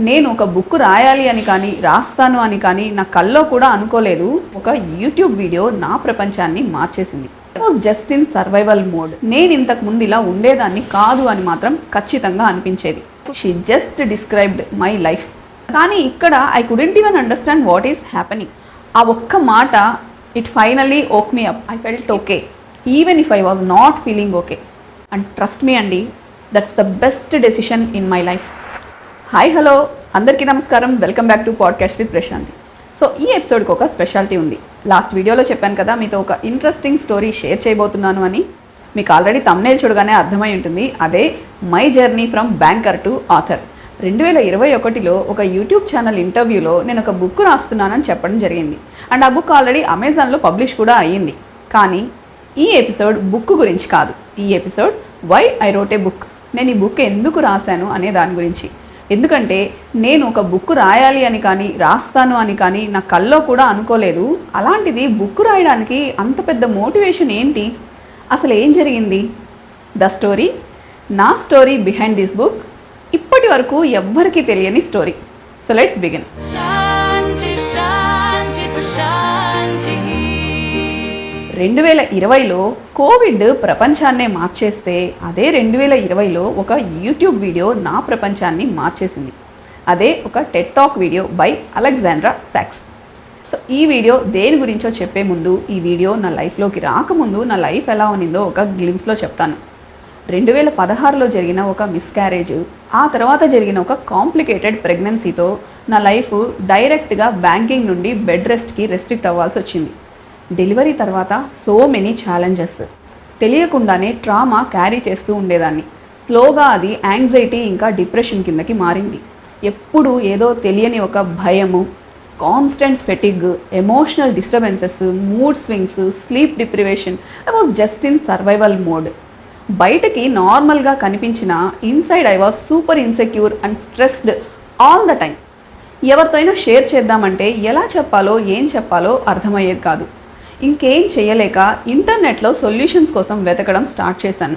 నేను ఒక బుక్ రాయాలి అని కానీ రాస్తాను అని కానీ నా కల్లో కూడా అనుకోలేదు. ఒక యూట్యూబ్ వీడియో నా ప్రపంచాన్ని మార్చేసింది. I was just in survival mode. నేను ఇంతకు ముందు ఇలా ఉండేదాన్ని కాదు అని మాత్రం ఖచ్చితంగా అనిపించేది. She just described my life. కానీ ఇక్కడ I couldn't even understand what is happening. ఆ ఒక్క మాట it finally woke me up. I felt okay even if I was not feeling okay. And trust me అండి, that's the best decision in my life. Hi hello అందరికీ నమస్కారం. Welcome back to podcast with Prashanti. So ఈ ఎపిసోడ్కి ఒక speciality ఉంది. Last వీడియోలో చెప్పాను కదా మీతో ఒక ఇంట్రెస్టింగ్ స్టోరీ షేర్ చేయబోతున్నాను అని. మీకు ఆల్రెడీ థంబ్నెయిల్ చూడగానే అర్థమై ఉంటుంది. అదే my journey from banker to author. 2021లో ఒక యూట్యూబ్ ఛానల్ ఇంటర్వ్యూలో నేను ఒక బుక్ రాస్తున్నానని చెప్పడం జరిగింది. అండ్ ఆ బుక్ ఆల్రెడీ అమెజాన్లో పబ్లిష్ కూడా అయ్యింది. కానీ ఈ ఎపిసోడ్ బుక్ గురించి కాదు. ఈ episode why I wrote a book. నేను ఈ బుక్ ఎందుకు రాశాను అనే దాని గురించి. ఎందుకంటే నేను ఒక బుక్ రాయాలి అని కానీ రాస్తాను అని కానీ నా కల్లో కూడా అనుకోలేదు. అలాంటిది బుక్ రాయడానికి అంత పెద్ద మోటివేషన్ ఏంటి, అసలు ఏం జరిగింది? ద స్టోరీ, నా స్టోరీ బిహైండ్ దిస్ బుక్, ఇప్పటి వరకు ఎవ్వరికీ తెలియని స్టోరీ. So let's begin. 2020లో కోవిడ్ ప్రపంచాన్నే మార్చేస్తే, అదే 2020లో ఒక యూట్యూబ్ వీడియో నా ప్రపంచాన్ని మార్చేసింది. అదే ఒక Ted talk video by Alexandra socks. So ఈ వీడియో దేని గురించో చెప్పే ముందు, ఈ వీడియో నా లైఫ్లోకి రాకముందు నా లైఫ్ ఎలా ఉన్నిందో ఒక గ్లిమ్స్లో చెప్తాను. 2016లో జరిగిన ఒక మిస్క్యారేజ్, ఆ తర్వాత జరిగిన ఒక కాంప్లికేటెడ్ ప్రెగ్నెన్సీతో నా లైఫ్ డైరెక్ట్గా బ్యాంకింగ్ నుండి బెడ్ రెస్ట్కి రెస్ట్రిక్ట్ అవ్వాల్సి వచ్చింది. డెలివరీ తర్వాత సో మెనీ ఛాలెంజెస్. తెలియకుండానే ట్రామా క్యారీ చేస్తూ ఉండేదాన్ని. స్లోగా అది యాంగ్జైటీ ఇంకా డిప్రెషన్ కిందకి మారింది. ఎప్పుడు ఏదో తెలియని ఒక భయము, constant fatigue, emotional disturbances, mood swings, sleep deprivation. I was just in survival mode. బయటకి నార్మల్గా కనిపించిన inside I was super insecure and stressed all the time. ఎవరితో అయినా షేర్ చేద్దామంటే ఎలా చెప్పాలో ఏం చెప్పాలో అర్థమయ్యేది కాదు. ఇంకేం చేయలేక ఇంటర్నెట్లో సొల్యూషన్స్ కోసం వెతకడం స్టార్ట్ చేశాను.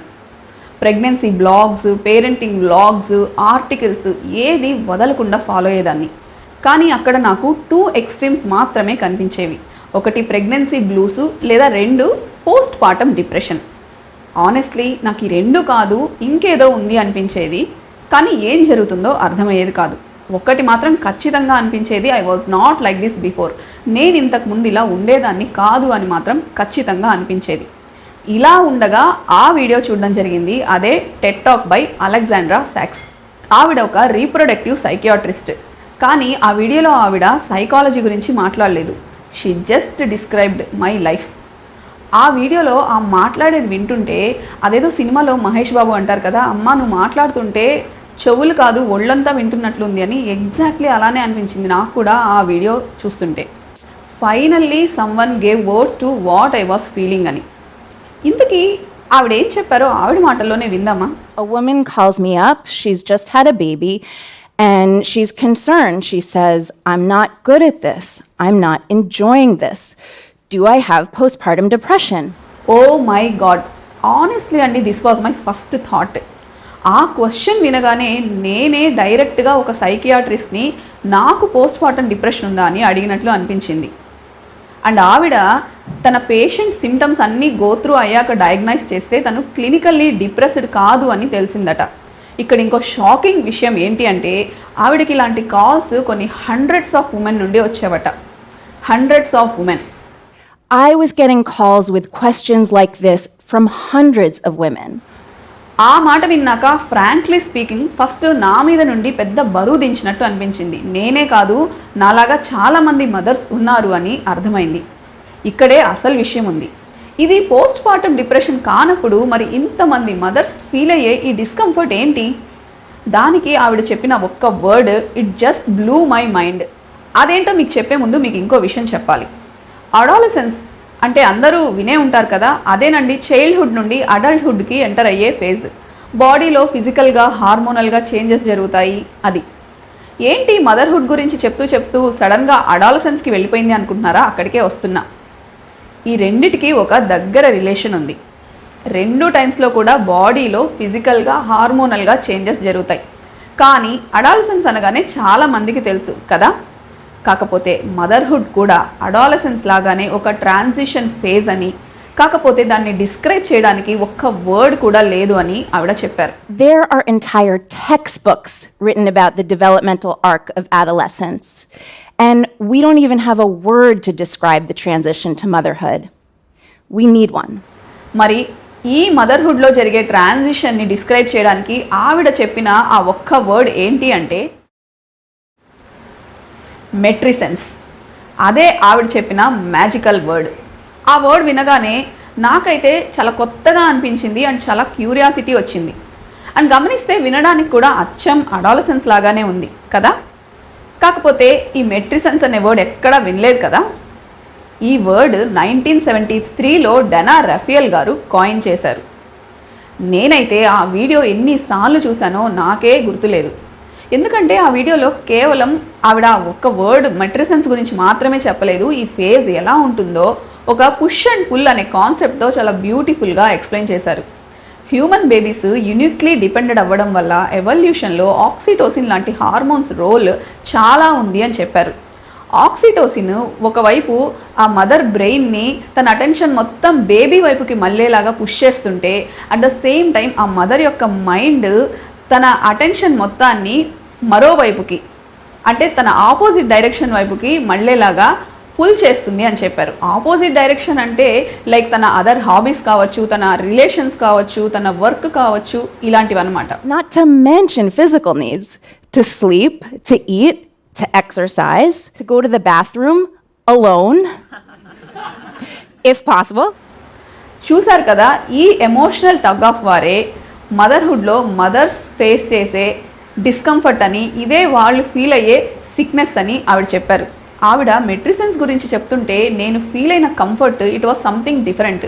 Pregnancy blogs, parenting blogs, articles ఏది వదలకుండా ఫాలో అయ్యేదాన్ని. కానీ అక్కడ నాకు 2 ఎక్స్ట్రీమ్స్ మాత్రమే కనిపించేవి. ఒకటి ప్రెగ్నెన్సీ బ్లూసు, లేదా 2 పోస్ట్ పార్టమ్ డిప్రెషన్. ఆనెస్ట్లీ నాకు ఈ 2 కాదు ఇంకేదో ఉంది అనిపించేది. కానీ ఏం జరుగుతుందో అర్థమయ్యేది కాదు. ఒక్కటి మాత్రం ఖచ్చితంగా అనిపించేది, I was not like this before. నేను ఇంతకు ముందు ఇలా ఉండేదాన్ని కాదు అని మాత్రం ఖచ్చితంగా అనిపించేది. ఇలా ఉండగా ఆ వీడియో చూడడం జరిగింది. అదే Ted talk by Alexandra socks. ఆవిడ ఒక రీప్రొడక్టివ్ సైకియాట్రిస్ట్. కానీ ఆ వీడియోలో ఆవిడ సైకాలజీ గురించి మాట్లాడలేదు. She just described my life. ఆ వీడియోలో ఆ మాట్లాడేది వింటుంటే అదేదో సినిమాలో మహేష్ బాబు అంటారు కదా, అమ్మ నువ్వు మాట్లాడుతుంటే చెవులు కాదు ఒళ్ళంతా వింటున్నట్లుంది అని. ఎగ్జాక్ట్లీ అలానే అనిపించింది నాకు కూడా ఆ వీడియో చూస్తుంటే. Finally someone gave words to what I was feeling అని. ఇంతకీ ఆవిడ ఏం చెప్పారో ఆవిడ మాటల్లోనే విందామా? A woman calls me up. She's just had a baby and she's concerned. She says, I'm not good at this. I'm not enjoying this. Do I have postpartum depression? Oh my God. Honestly అండి, this was my first thought. ఆ question వినగానే నేనే డైరెక్ట్గా ఒక సైకియాట్రిస్ట్ని నాకు post partum depression ఉందా అని అడిగినట్లు అనిపించింది. అండ్ ఆవిడ తన పేషెంట్ సిమ్టమ్స్ అన్నీ గోత్రూ అయ్యాక డయాగ్నైజ్ చేస్తే తను క్లినికల్లీ డిప్రెస్డ్ కాదు అని తెలిసిందట. ఇక్కడ ఇంకో షాకింగ్ విషయం ఏంటి అంటే, ఆవిడకి ఇలాంటి కాల్స్ కొన్ని హండ్రెడ్స్ ఆఫ్ ఉమెన్ నుండి వచ్చేవట. Hundreds of women. I was getting calls with questions like this from hundreds of women. ఆ మాట విన్నాక ఫ్రాంక్లీ స్పీకింగ్ ఫస్ట్ నా మీద నుండి పెద్ద బరువు దించినట్టు అనిపించింది. నేనే కాదు, నాలాగా చాలామంది మదర్స్ ఉన్నారు అని అర్థమైంది. ఇక్కడే అసలు విషయం ఉంది. ఇది పోస్ట్ పార్టమ్ డిప్రెషన్ కానప్పుడు మరి ఇంతమంది మదర్స్ ఫీల్ అయ్యే ఈ డిస్కంఫర్ట్ ఏంటి? దానికి ఆవిడ చెప్పిన ఒక్క word, it just blue my mind. అదేంటో మీకు చెప్పే ముందు మీకు ఇంకో విషయం చెప్పాలి. అడాలసెన్స్ అంటే అందరూ వినే ఉంటారు కదా, అదేనండి చైల్డ్హుడ్ నుండి అడల్ట్హుడ్కి ఎంటర్ అయ్యే ఫేజ్. బాడీలో ఫిజికల్గా హార్మోనల్గా చేంజెస్ జరుగుతాయి. అది ఏంటి మదర్హుడ్ గురించి చెప్తూ సడన్గా అడాలసెన్స్కి వెళ్ళిపోయింది అనుకుంటున్నారా? అక్కడికే వస్తున్నా. ఈ రెండిటికి ఒక దగ్గర రిలేషన్ ఉంది. 2 టైమ్స్లో కూడా బాడీలో ఫిజికల్గా హార్మోనల్గా చేంజెస్ జరుగుతాయి. కానీ అడాలసెన్స్ అనగానే చాలా మందికి తెలుసు కదా. కాకపోతే మదర్హుడ్ కూడా అడాలసెన్స్ లాగానే ఒక ట్రాన్సిషన్ ఫేజ్ అని, కాకపోతే దాన్ని డిస్క్రైబ్ చేయడానికి ఒక్క వర్డ్ కూడా లేదు అని ఆవిడ చెప్పారు. There are entire textbooks written about the developmental arc of adolescence, and we don't even have a word to describe the transition to motherhood. We need one. మరి ఈ మదర్హుడ్లో జరిగే ట్రాన్సిషన్ని డిస్క్రైబ్ చేయడానికి ఆవిడ చెప్పిన ఆ ఒక్క వర్డ్ ఏంటి అంటే మెట్రిసెన్స్. అదే ఆవిడ చెప్పిన మ్యాజికల్ వర్డ్. ఆ వర్డ్ వినగానే నాకైతే చాలా కొత్తగా అనిపించింది అండ్ చాలా క్యూరియాసిటీ వచ్చింది. అండ్ గమనిస్తే వినడానికి కూడా అచ్చం అడాలసెన్స్ లాగానే ఉంది కదా. కాకపోతే ఈ మెట్రిసెన్స్ అనే వర్డ్ ఎక్కడా వినలేదు కదా. ఈ వర్డ్ 1973లో డెనా రఫియల్ గారు కాయిన్ చేశారు. నేనైతే ఆ వీడియో ఎన్నిసార్లు చూశానో నాకే గుర్తులేదు. ఎందుకంటే ఆ వీడియోలో కేవలం ఆవిడ ఒక్క వర్డ్ మెట్రిసెన్స్ గురించి మాత్రమే చెప్పలేదు. ఈ ఫేజ్ ఎలా ఉంటుందో ఒక పుష్ అండ్ పుల్ అనే కాన్సెప్ట్తో చాలా బ్యూటిఫుల్గా ఎక్స్ప్లెయిన్ చేశారు. హ్యూమన్ బేబీస్ యూనిక్లీ డిపెండెడ్ అవ్వడం వల్ల ఎవల్యూషన్లో ఆక్సిటోసిన్ లాంటి హార్మోన్స్ రోల్ చాలా ఉంది అని చెప్పారు. ఆక్సిటోసిన్ ఒకవైపు ఆ మదర్ బ్రెయిన్ని తన అటెన్షన్ మొత్తం బేబీ వైపుకి మళ్ళేలాగా పుష్ చేస్తుంటే, అట్ ద సేమ్ టైం ఆ మదర్ యొక్క మైండ్ తన అటెన్షన్ మొత్తాన్ని మరోవైపుకి అంటే తన ఆపోజిట్ డైరెక్షన్ వైపుకి మళ్ళేలాగా పుల్ చేస్తుంది అని చెప్పారు. ఆపోజిట్ డైరెక్షన్ అంటే లైక్ తన అదర్ హాబీస్ కావచ్చు, తన రిలేషన్స్ కావచ్చు, తన వర్క్ కావచ్చు, ఇలాంటివి అనమాట. Not to mention physical needs, to sleep, to eat, to exercise, to go to the bathroom alone, if possible. చూసారు కదా, ఈ ఎమోషనల్ టగ్ ఆఫ్ వారే మదర్హుడ్లో మదర్స్ ఫేస్ చేసే డిస్కంఫర్ట్ అని, ఇదే వాళ్ళు ఫీల్ అయ్యే సిక్నెస్ అని ఆవిడ చెప్పారు. ఆవిడ మెట్రిసెన్స్ గురించి చెప్తుంటే నేను ఫీల్ అయిన comfort it was something different.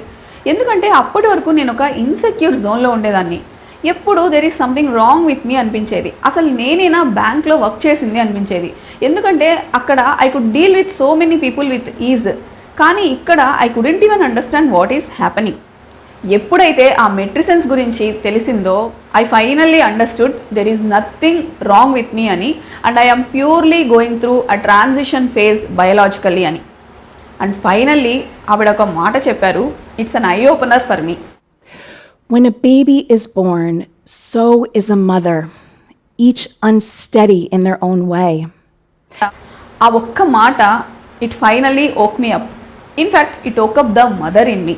ఎందుకంటే అప్పటి వరకు నేను ఒక ఇన్సెక్యూర్ జోన్లో ఉండేదాన్ని. ఎప్పుడు there is something wrong with me అనిపించేది. అసలు నేనేనా బ్యాంక్లో వర్క్ చేసింది అనిపించేది. ఎందుకంటే అక్కడ I could deal with so many people with ease. కానీ ఇక్కడ I couldn't even understand what is happening. ఎప్పుడైతే ఆ మెట్రిసెన్స్ గురించి తెలిసిందో I finally understood there is nothing wrong with me అని, and I am purely going through a transition phase biologically అని. And finally ఆవిడ ఒక మాట చెప్పారు, it's an eye opener for me. When a baby is born, so is a mother, each unsteady in their own way. ఆ ఒక్క మాట it finally woke me up. In fact it ఓక్ up the mother in me.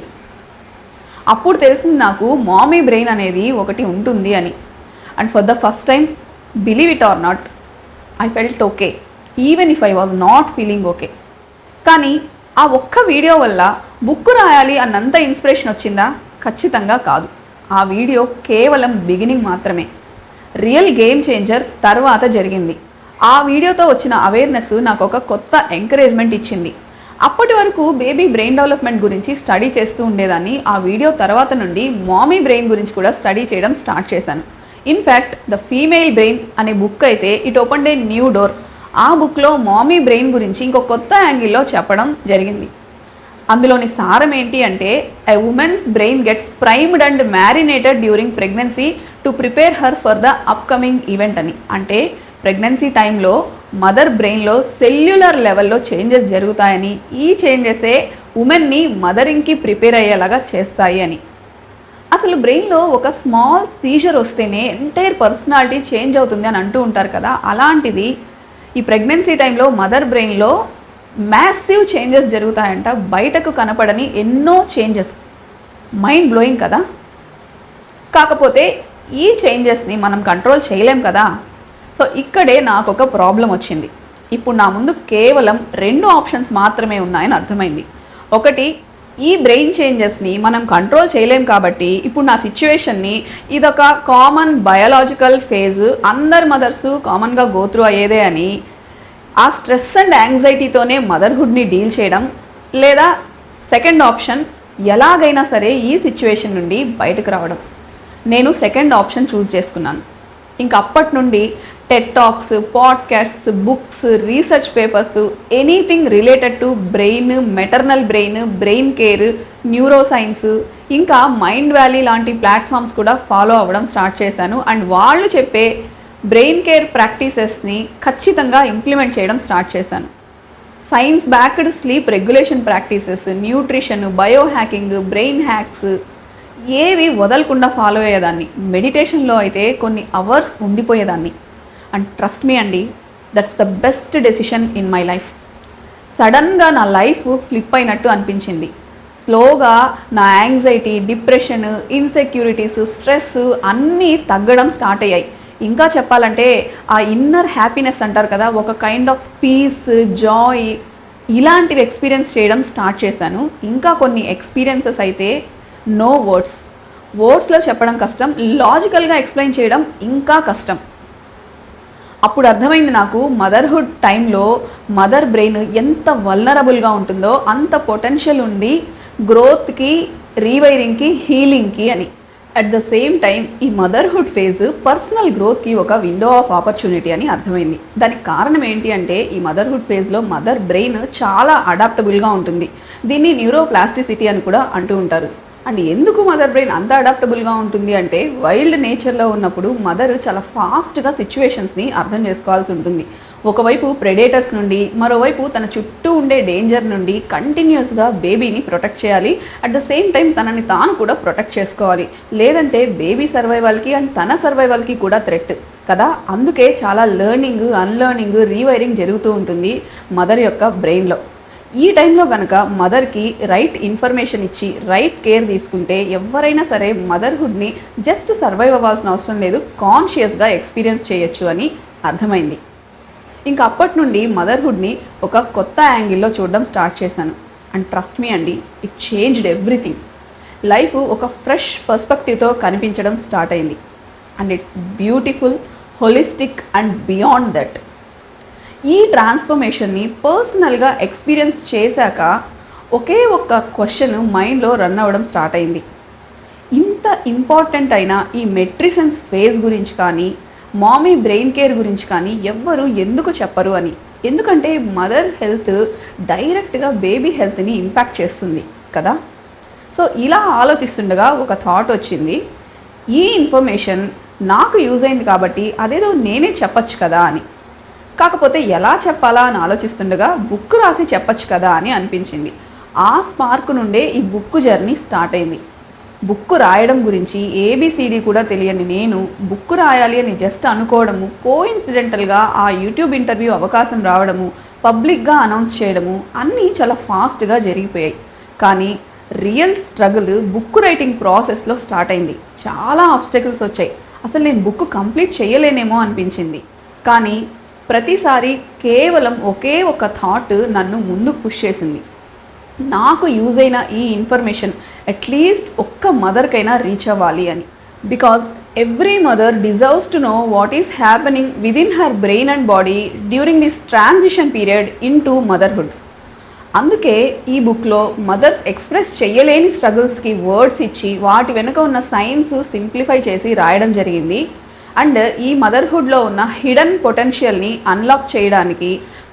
అప్పుడు తెలిసింది నాకు మామీ brain అనేది ఒకటి ఉంటుంది అని. And for the first time, believe it or not, I felt okay even if I was not feeling okay. కానీ ఆ ఒక్క వీడియో వల్ల బుక్ రాయాలి అన్నంత ఇన్స్పిరేషన్ వచ్చిందా? ఖచ్చితంగా కాదు. ఆ వీడియో కేవలం బిగినింగ్ మాత్రమే. రియల్ గేమ్ చేంజర్ తర్వాత జరిగింది. ఆ వీడియోతో వచ్చిన అవేర్నెస్ నాకు ఒక కొత్త ఎంకరేజ్మెంట్ ఇచ్చింది. అప్పటి వరకు బేబీ బ్రెయిన్ డెవలప్మెంట్ గురించి స్టడీ చేస్తూ ఉండేదాన్ని. ఆ వీడియో తర్వాత నుండి మామీ బ్రెయిన్ గురించి కూడా స్టడీ చేయడం స్టార్ట్ చేశాను. ఇన్ఫ్యాక్ట్ ద ఫీమేల్ బ్రెయిన్ అనే బుక్ అయితే it opened a new door. ఆ బుక్లో మామీ బ్రెయిన్ గురించి ఇంకో కొత్త యాంగిల్లో చెప్పడం జరిగింది. అందులోని సారం ఏంటి అంటే, a women's brain gets primed and marinated during pregnancy to prepare her for the upcoming event అని. అంటే ప్రెగ్నెన్సీ టైంలో మదర్ బ్రెయిన్లో సెల్యులర్ లెవెల్లో చేంజెస్ జరుగుతాయని, ఈ చేంజెసే ఉమెన్ని మదరింగ్కి ప్రిపేర్ అయ్యేలాగా చేస్తాయి అని. అసలు బ్రెయిన్లో ఒక స్మాల్ సీజర్ వస్తేనే ఎంటైర్ పర్సనాలిటీ చేంజ్ అవుతుంది అని అంటూ ఉంటారు కదా. అలాంటిది ఈ ప్రెగ్నెన్సీ టైంలో మదర్ బ్రెయిన్లో మ్యాసివ్ చేంజెస్ జరుగుతాయంట. బయటకు కనపడని ఎన్నో చేంజెస్. మైండ్ బ్లోయింగ్ కదా. కాకపోతే ఈ చేంజెస్ని మనం కంట్రోల్ చేయలేం కదా. సో ఇక్కడే నాకు ఒక ప్రాబ్లం వచ్చింది. ఇప్పుడు నా ముందు కేవలం 2 ఆప్షన్స్ మాత్రమే ఉన్నాయని అర్థమైంది. ఒకటి, ఈ బ్రెయిన్ చేంజెస్ని మనం కంట్రోల్ చేయలేం కాబట్టి ఇప్పుడు నా సిచ్యువేషన్ని ఇదొక కామన్ బయాలజికల్ ఫేజ్, అందరు మదర్స్ కామన్గా గోత్రూ అయ్యేదే అని, ఆ స్ట్రెస్ అండ్ యాంగ్జైటీతోనే మదర్హుడ్ని డీల్ చేయడం. లేదా సెకండ్ ఆప్షన్, ఎలాగైనా సరే ఈ సిచ్యువేషన్ నుండి బయటకు రావడం. నేను సెకండ్ ఆప్షన్ చూస్ చేసుకున్నాను. ఇంక అప్పటి నుండి Ted talks, podcasts, books, research papers, anything related to brain, maternal brain, brain care, neuro science, ఇంకా మైండ్ వ్యాలీ లాంటి ప్లాట్ఫామ్స్ కూడా ఫాలో అవ్వడం స్టార్ట్ చేశాను. అండ్ వాళ్ళు చెప్పే బ్రెయిన్ కేర్ ప్రాక్టీసెస్ని ఖచ్చితంగా ఇంప్లిమెంట్ చేయడం స్టార్ట్ చేశాను. Science backed sleep regulation practices, nutrition, bio hacking, brain hacks ఏవి వదలకుండా ఫాలో అయ్యేదాన్ని. మెడిటేషన్లో అయితే కొన్ని అవర్స్ ఉండిపోయేదాన్ని. అండ్ ట్రస్ట్ మీ అండి, that's the best decision in my life. సడన్గా నా లైఫ్ ఫ్లిప్ అయినట్టు అనిపించింది. స్లోగా నా యాంగ్జైటీ, డిప్రెషన్, ఇన్సెక్యూరిటీస్, స్ట్రెస్ అన్నీ తగ్గడం స్టార్ట్ అయ్యాయి. ఇంకా చెప్పాలంటే ఆ ఇన్నర్ హ్యాపీనెస్ అంటారు కదా, ఒక కైండ్ ఆఫ్ పీస్, జాయ్, ఇలాంటివి ఎక్స్పీరియన్స్ చేయడం స్టార్ట్ చేశాను. ఇంకా కొన్ని ఎక్స్పీరియన్సెస్ అయితే నో వర్డ్స్లో చెప్పడం కష్టం, లాజికల్గా ఎక్స్ప్లెయిన్ చేయడం ఇంకా కష్టం. అప్పుడు అర్థమైంది నాకు మదర్హుడ్ టైంలో మదర్ బ్రెయిన్ ఎంత వల్నరబుల్గా ఉంటుందో అంత పొటెన్షియల్ ఉండి గ్రోత్కి, రీవైరింగ్కి, హీలింగ్కి అని. అట్ ద సేమ్ టైం ఈ మదర్హుడ్ ఫేజ్ పర్సనల్ గ్రోత్కి ఒక విండో ఆఫ్ ఆపర్చునిటీ అని అర్థమైంది. దానికి కారణం ఏంటి అంటే ఈ మదర్హుడ్ ఫేజ్లో మదర్ బ్రెయిన్ చాలా అడాప్టబుల్గా ఉంటుంది. దీన్ని న్యూరోప్లాస్టిసిటీ అని కూడా అంటూ ఉంటారు. అండ్ ఎందుకు మదర్ బ్రెయిన్ అంత అడాప్టబుల్గా ఉంటుంది అంటే వైల్డ్ నేచర్లో ఉన్నప్పుడు మదర్ చాలా ఫాస్ట్గా సిచ్యువేషన్స్ని అర్థం చేసుకోవాల్సి ఉంటుంది. ఒకవైపు ప్రెడేటర్స్ నుండి, మరోవైపు తన చుట్టూ ఉండే డేంజర్ నుండి కంటిన్యూస్గా బేబీని ప్రొటెక్ట్ చేయాలి. అట్ ద సేమ్ టైం తనని తాను కూడా ప్రొటెక్ట్ చేసుకోవాలి. లేదంటే బేబీ సర్వైవల్కి అండ్ తన సర్వైవల్కి కూడా థ్రెట్ కదా. అందుకే చాలా లెర్నింగ్, అన్లెర్నింగ్, రీవైరింగ్ జరుగుతూ ఉంటుంది మదర్ యొక్క బ్రెయిన్లో. ఈ టైంలో కనుక మదర్కి రైట్ ఇన్ఫర్మేషన్ ఇచ్చి రైట్ కేర్ తీసుకుంటే ఎవరైనా సరే మదర్హుడ్ని జస్ట్ సర్వైవ్ అవ్వాల్సిన అవసరం లేదు, కాన్షియస్గా ఎక్స్పీరియన్స్ చేయొచ్చు అని అర్థమైంది. ఇంకా అప్పటి నుండి మదర్హుడ్ని ఒక కొత్త యాంగిల్లో చూడడం స్టార్ట్ చేశాను. అండ్ ట్రస్ట్ మీ అండి, ఇట్ చేంజ్డ్ ఎవ్రీథింగ్. లైఫ్ ఒక ఫ్రెష్ పర్స్పెక్టివ్తో కనిపించడం స్టార్ట్ అయింది. And it's beautiful, holistic and beyond that. ఈ ట్రాన్స్ఫర్మేషన్ని పర్సనల్గా ఎక్స్పీరియన్స్ చేశాక ఒకే ఒక్క క్వశ్చన్ మైండ్లో రన్ అవ్వడం స్టార్ట్ అయింది. ఇంత ఇంపార్టెంట్ అయిన ఈ మెట్రిసెన్స్ ఫేజ్ గురించి కానీ, మామీ బ్రెయిన్ కేర్ గురించి కానీ ఎవ్వరు ఎందుకు చెప్పరు అని. ఎందుకంటే మదర్ హెల్త్ డైరెక్ట్గా బేబీ హెల్త్ని ఇంపాక్ట్ చేస్తుంది కదా. సో ఇలా ఆలోచిస్తుండగా ఒక థాట్ వచ్చింది, ఈ ఇన్ఫర్మేషన్ నాకు యూజ్ అయింది కాబట్టి అదేదో నేనే చెప్పచ్చు కదా అని. కాకపోతే ఎలా చెప్పాలా అని ఆలోచిస్తుండగా బుక్ రాసి చెప్పచ్చు కదా అని అనిపించింది. ఆ స్పార్క్ నుండే ఈ బుక్ జర్నీ స్టార్ట్ అయింది. బుక్ రాయడం గురించి ఏబిసిడి కూడా తెలియని నేను బుక్ రాయాలి అని జస్ట్ అనుకోవడము, కోఇన్సిడెంటల్గా ఆ యూట్యూబ్ ఇంటర్వ్యూ అవకాశం రావడము, పబ్లిక్గా అనౌన్స్ చేయడము అన్నీ చాలా ఫాస్ట్గా జరిగిపోయాయి. కానీ రియల్ స్ట్రగుల్ బుక్ రైటింగ్ ప్రాసెస్లో స్టార్ట్ అయింది. చాలా ఆబ్స్టకిల్స్ వచ్చాయి. అసలు నేను బుక్ కంప్లీట్ చేయలేనేమో అనిపించింది. కానీ ప్రతిసారి కేవలం ఒకే ఒక థాట్ నన్ను ముందుకు పుష్ చేసింది. నాకు యూజ్ అయిన ఈ ఇన్ఫర్మేషన్ అట్లీస్ట్ ఒక్క మదర్కైనా రీచ్ అవ్వాలి అని. Because every mother deserves to know what is happening within her brain and body during this transition period in to motherhood. అందుకే ఈ బుక్లో మదర్స్ ఎక్స్ప్రెస్ చేయలేని స్ట్రగుల్స్కి వర్డ్స్ ఇచ్చి వాటి వెనుక ఉన్న సైన్స్ సింప్లిఫై చేసి రాయడం జరిగింది. అండ్ ఈ మదర్హుడ్లో ఉన్న హిడెన్ పొటెన్షియల్ని అన్లాక్ చేయడానికి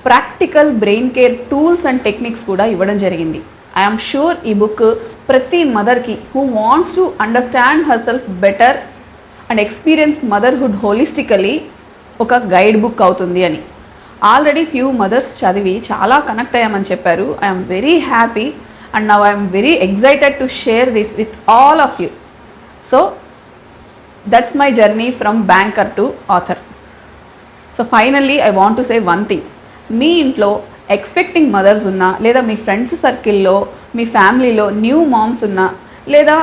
practical brain care tools and techniques కూడా ఇవ్వడం జరిగింది. ఐఎమ్ షూర్ ఈ బుక్ ప్రతి మదర్కి who wants to understand her self better and experience motherhood holistically ఒక గైడ్ బుక్ అవుతుంది అని. ఆల్రెడీ ఫ్యూ మదర్స్ చదివి చాలా కనెక్ట్ అయ్యామని చెప్పారు. I'm very happy and now I'm very excited to share this with all of you. So that's my journey from banker to author. So finally I want to say one thing. మీ ఇంట్లో expecting mothers ఉన్నా, లేదా మీ friends సర్కిల్లో, మీ ఫ్యామిలీలో new moms ఉన్నా, లేదా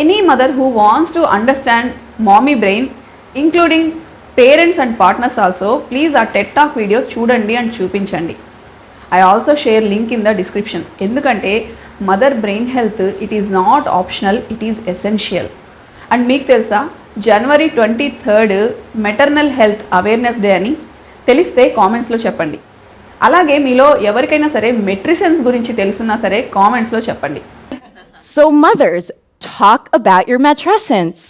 any mother who wants to understand mommy brain including parents and partners also, please ఆ TED talk video చూడండి and చూపించండి. I also share link in the description. ఎందుకంటే mother brain health it is not optional, it is essential. And మీకు తెలుసా January 23rd maternal health awareness day అని? తెలిస్తే కామెంట్స్లో చెప్పండి. అలాగే మీలో ఎవరికైనా సరే మెట్రిసెన్స్ గురించి తెలుసున్నా సరే కామెంట్స్లో చెప్పండి. So mothers, talk about your matrescence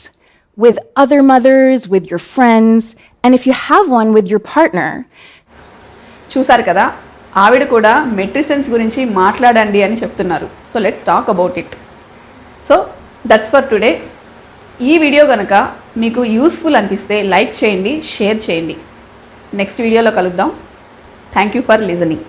with other mothers, with your friends, and if you have one, with your partner. చూసారు కదా, ఆవిడ కూడా మెట్రిసెన్స్ గురించి మాట్లాడండి అని చెప్తున్నారు. So let's talk about it. So that's for today. ఈ వీడియో కనుక మీకు యూస్ఫుల్ అనిపిస్తే లైక్ చేయండి, షేర్ చేయండి. నెక్స్ట్ వీడియోలో కలుద్దాం. Thank you for listening.